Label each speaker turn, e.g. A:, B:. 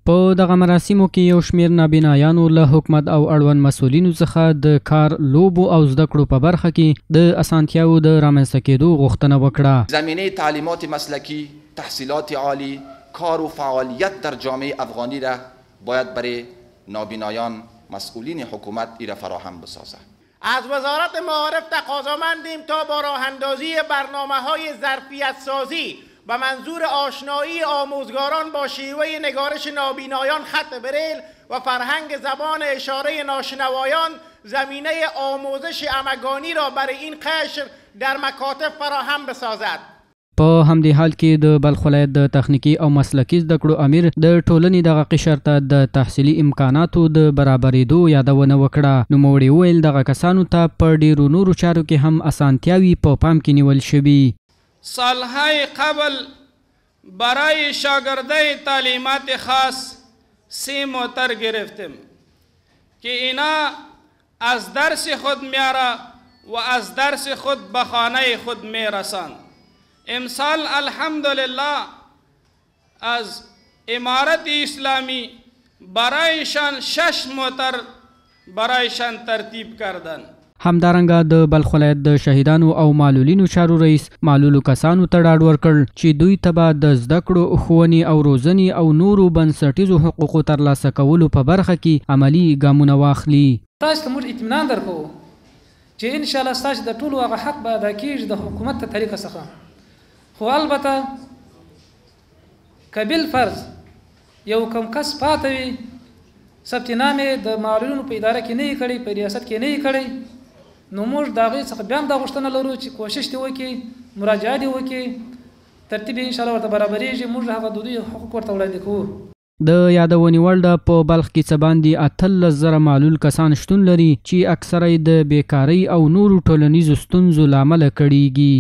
A: په دغه مراسمو کې یو شمېر نابینایانو له حکومت او اړوند مسؤلینو څخه د کار، لوبو او زده کړو په برخه کې د اسانتیاو د رامنځته کېدو غوښتنه وکړه.
B: زمینه تعلیمات مسلکی، تحصیلات عالی، کار و فعالیت در جامعه افغانی را باید برای نابینایان مسئولین حکومت ایره فراهم بسازد.
C: از وزارت معارف تقاضامندیم تا با راه اندازی برنامه‌های ظرفیت سازی و منظور آشنایی آموزگاران با شیوه نگارش نابینایان خط بریل و فرهنگ زبان اشاره ناشنوایان زمینه آموزش همگانی را برای این قشر در مکاتب فراهم بسازد.
A: په همدې حال کې د بلخ ولایت د تخنیکی او مسلکي زده کړو امیر د ټولنې دغه قشر ته د تحصیلي امکاناتو د برابرېدو یادونه وکړه. نوموړي وویل دغه کسانو ته په ډیرو نورو چارو کې هم اسانتیاوي په پام کې نیول شوي.
D: سالهای قبل برای شاگردای تعلیمات خاص 3 موتر گرفتیم که اینا از درس خود میاره و از درس خود به خانه خود میرسند. امسال الحمدلله از امارت اسلامی برایشان 6 موتر برایشان ترتیب کردن.
A: همدارنګه د بلخ ولایت د شهیدانو او معلولینو چارو رئیس معلولو کسانو ته ډاډ ورکړ چې دوی ته به د زده کړو، ښوونې او روزنې او نورو بنسټیزو حقوقو ترلاسه کولو په برخه کې عملي ګامونه واخلي.
E: تاسو ته موږ اطمینان درکوو چې ان شاء الله ستاسو د ټولو هغه حق به ادا کیږي د حکومت ته طریقه څخه. خو البته کبیل فرض یو کم کس پاتې وي، ثبت نامې د معلولینو په اداره کې نه یې کړی، په ریاست کې نه یې کړی، نو موږ د هغې څخه بیا هم دا غوښتنه لرو چې کوشش دې وکړي، مراجعه دې وکړي، ترتیب یې انشاءالله ورته برابرېږي، موږ هغه د دوی حقوق ورته وړاندې کوو.
A: د یادونې وړ ده په بلخ کې څه باندې 18,000 معلول کسان شتون لري چې اکثره د بیکارۍ او نورو ټولنیزو ستونزو له امله کړېږي.